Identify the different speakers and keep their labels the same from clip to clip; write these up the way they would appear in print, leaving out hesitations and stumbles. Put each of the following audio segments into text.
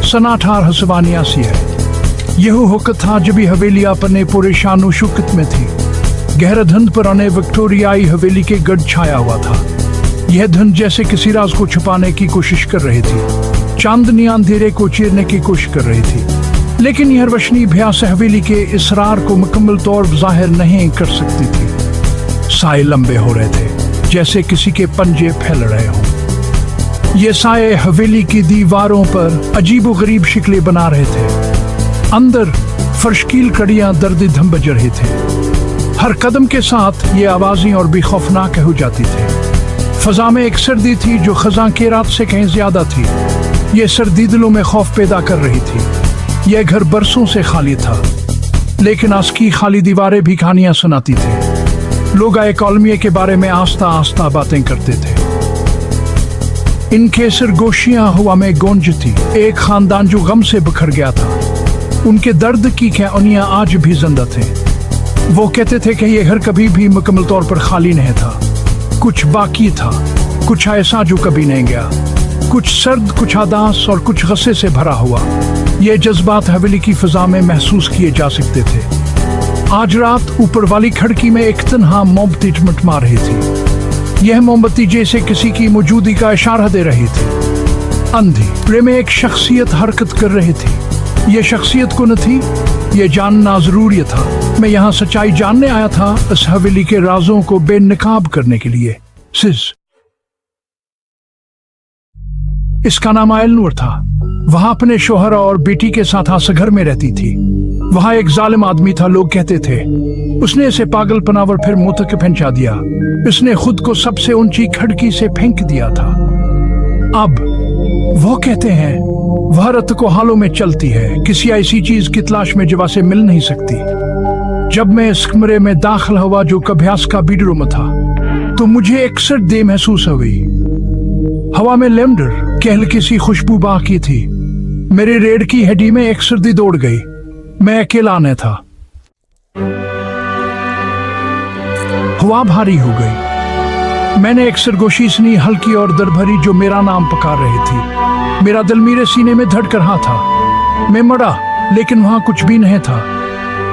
Speaker 1: सन 1882 है। यह वक्त था जब हवेली अपने पूरे शानो शौकत में थी। गहरा धुंध पर आने विक्टोरियाई हवेली के गढ़ छाया हुआ था। यह धुंध जैसे किसी राज को छुपाने की कोशिश कर रही थी। चांदनी अंधेरे को चीरने की कोशिश कर रही थी, लेकिन यह रोशनी भयास हवेली के इसरार को मुकम्मल तौर पर जाहिर नहीं कर सकती थी। साए लंबे हो रहे थे, जैसे किसी के पंजे फैल रहे हों। ये साए हवेली की दीवारों पर अजीब व गरीब शिकलें बना रहे थे। अंदर फर्शकील कड़ियां दर्द धम बज रहे थे। हर कदम के साथ ये आवाजें और भी खौफनाक हो जाती थी। फजा में एक सर्दी थी जो खजा की रात से कहीं ज्यादा थी। ये सर्दी दिलों में खौफ पैदा कर रही थी। यह घर बरसों से खाली था, लेकिन उसकी खाली दीवारें भी कहानियां सुनाती थी। लोग आए कॉलमिया के बारे में आस्ता आस्ता बातें करते थे। इनके सरगोशियां हवा में गूंजती। एक खानदान जो गम से बिखर गया था, उनके दर्द की कहानियां आज भी जिंदा थे। वो कहते थे कि यह घर कभी भी मुकम्मल तौर पर खाली नहीं था। कुछ बाकी था, कुछ ऐसा जो कभी नहीं गया, कुछ सर्द, कुछ आदास और कुछ गुस्से से भरा हुआ। ये जज्बात हवेली की फिजा में महसूस किए जा सकते थे। आज रात ऊपर वाली खिड़की में एक तन्हा मोमबत्ती टिमटिमा रही थी। यह मोमबत्ती जैसे किसी की मौजूदगी का इशारा दे रही थी। अंधेरे में एक शख्सियत हरकत कर रही थी। यह शख्सियत कौन थी, यह जानना जरूरी था। मैं यहाँ सच्चाई जानने आया था, इस हवेली के राजों को बेनकाब करने के लिए। इसका नाम एलनूर था। वहां अपने शोहर और बेटी के साथ आसघर में रहती थी। वहां एक जालिम आदमी था, लोग कहते थे। उसने इसे पागलपनावर फिर मुंह तक पहुंचा दिया। इसने खुद को सबसे ऊंची खिड़की से फेंक दिया था। अब वो कहते हैं वह रत को हालों में चलती है, किसी ऐसी चीज की तलाश में जो से मिल नहीं सकती। जब मैं इस कमरे में दाखिल हुआ जो कभ्यास का बेडरूम था, तो मुझे एक सर्दी महसूस हुई। हवा में लेवेंडर की हल्की सी खुशबू बाकी थी। मेरे रीढ़ की हड्डी में एक सर्दी दौड़ गई। मैं अकेला नहीं था। हवा भारी हो गई। मैंने एक सरगोशी सुनी, हल्की और दर्द भरी, जो मेरा नाम पुकार रही थी। मेरा दिल मेरे सीने में धड़क रहा था। मैं मरा, लेकिन वहां कुछ भी नहीं था।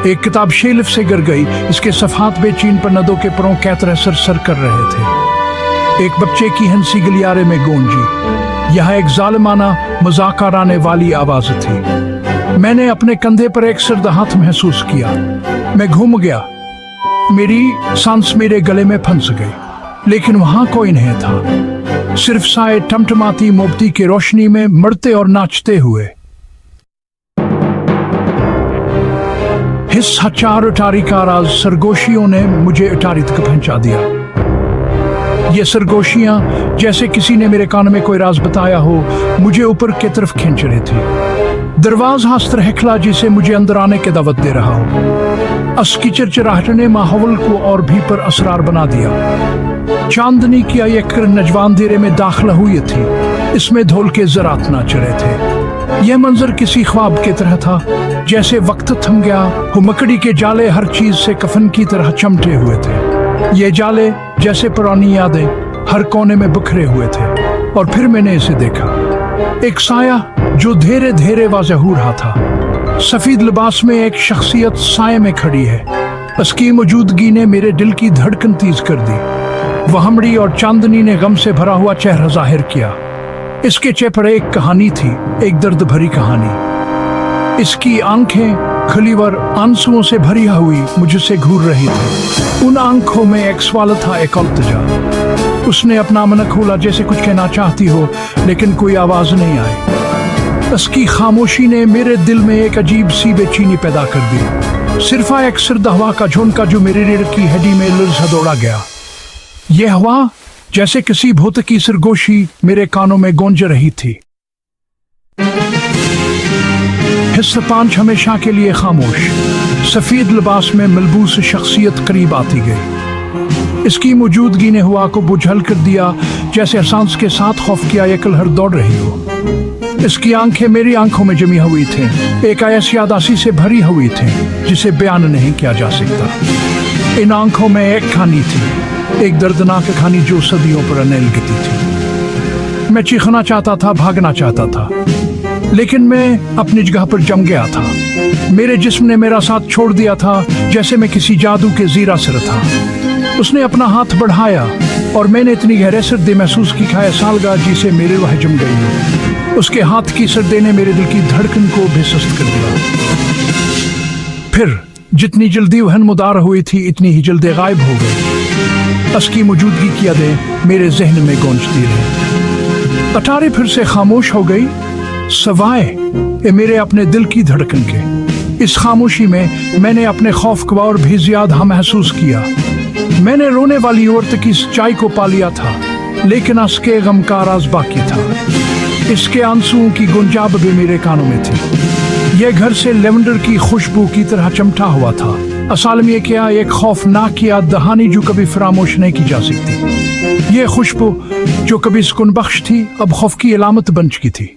Speaker 1: एक किताब शेल्फ से गिर गई। इसके सफ़ात बेचैन पर नदों के परों की तरह सर कर रहे थे। एक बच्चे की हंसी गलियारे में गूंजी। यह एक जालिमाना मजाक आने वाली आवाज थी। मैंने अपने कंधे पर एक सर्द हाथ महसूस किया। मैं घूम गया। मेरी सांस मेरे गले में फंस गई, लेकिन वहां कोई नहीं था। सिर्फ साए टमटमाती मोमबत्ती की रोशनी में मरते और नाचते हुए। इस हचार उटारी का राज सरगोशियों ने मुझे उटारी तक पहुंचा दिया। ये सरगोशियां जैसे किसी ने मेरे कान में कोई राज बताया हो, मुझे ऊपर की तरफ खींच रही थी। दरवाजा हस्त रहखला जिसे मुझे अंदर आने की दावत दे रहा हो। अस्की चिरचिराहट ने माहौल को और भी पर असरार बना दिया। चांदनी की एक नजवान अंधेरे में दाखिला हुई थी। इसमें धोल के ज़रात नाच रहे थे। यह मंजर किसी ख्वाब की तरह था, जैसे वक्त थम गया हो। मकड़ी के जाले हर चीज से कफन की तरह चमटे हुए थे। ये जाले जैसे पुरानी यादें हर कोने में बिखरे हुए थे। और फिर मैंने इसे देखा, एक साया जो धीरे धीरे वाज़ह हो रहा था। सफेद लिबास में एक शख्सियत साए में खड़ी है। उसकी मौजूदगी ने मेरे दिल की धड़कन तेज कर दी। वहमड़ी और चांदनी ने गम से भरा हुआ चेहरा जाहिर किया। इसके चेहरे पर एक कहानी थी, एक दर्द भरी कहानी। इसकी आंखें खलीवर आंसुओं से भरी हुई मुझसे घूर रही थी। उन आंखों में एक सवाल था, एक अल्तजा। उसने अपना मन खोला जैसे कुछ कहना चाहती हो, लेकिन कोई आवाज नहीं आई। उसकी खामोशी ने मेरे दिल में एक अजीब सी बेचैनी पैदा कर दी। सिर्फ एक सर्द हवा का झोंका जो मेरी रीढ़ की हड्डी में लुढ़सा दौड़ा गया। यह हवा जैसे किसी भूत की सरगोशी मेरे कानों में गूंज रही थी। हिस्सा 5 हमेशा के लिए खामोश। सफेद लिबास में मलबूस शख्सियत करीब आती गई। इसकी मौजूदगी ने हवा को बुझल कर दिया, जैसे एहसास के साथ खौफ की एकलहर दौड़ रही हो। इसकी आंखें मेरी आंखों में जमी हुई थीं, एक ऐसी यादासी से भरी हुई थीं जिसे बयान नहीं किया जा सकता। इन आंखों में एक कहानी थी, एक दर्दनाक कहानी जो सदियों पर अनैल गिरती थी। मैं चीखना चाहता था, भागना चाहता था, لیکن میں اپنی جگہ پر جم گیا تھا. میرے جسم نے میرا ساتھ چھوڑ دیا تھا جیسے میں کسی جادو کے زیر اثر تھا. اس نے اپنا ہاتھ بڑھایا اور میں نے اتنی گہرے سردی محسوس کی کہ سالگاہ جسے میرے روح جم گئی. اس کے ہاتھ کی سردی نے میرے دل کی دھڑکن کو بھی سست کر دیا. پھر جتنی جلدی وہ مدار ہوئی تھی اتنی ہی جلدی غائب ہو گئی. اس کی موجودگی کی یادیں میرے ذہن میں گونجتی رہی. اٹاری پھر سے خاموش ہو گئی سوائے میرے اپنے دل کی دھڑکن کے. اس خاموشی میں نے اپنے خوف کو اور بھی زیادہ محسوس کیا. میں نے رونے والی عورت کی سچائی کو پا لیا تھا لیکن اس کے غم کا راز باقی تھا. اس کے آنسوؤں کی گنجاب بھی میرے کانوں میں تھی. یہ گھر سے لیونڈر کی خوشبو کی طرح چمٹا ہوا تھا. اصل میں کیا ایک خوفناک یاد دہانی جو کبھی فراموش نہیں کی جا سکتی. یہ خوشبو جو کبھی سکون بخش تھی اب خوف کی علامت بن چکی تھی.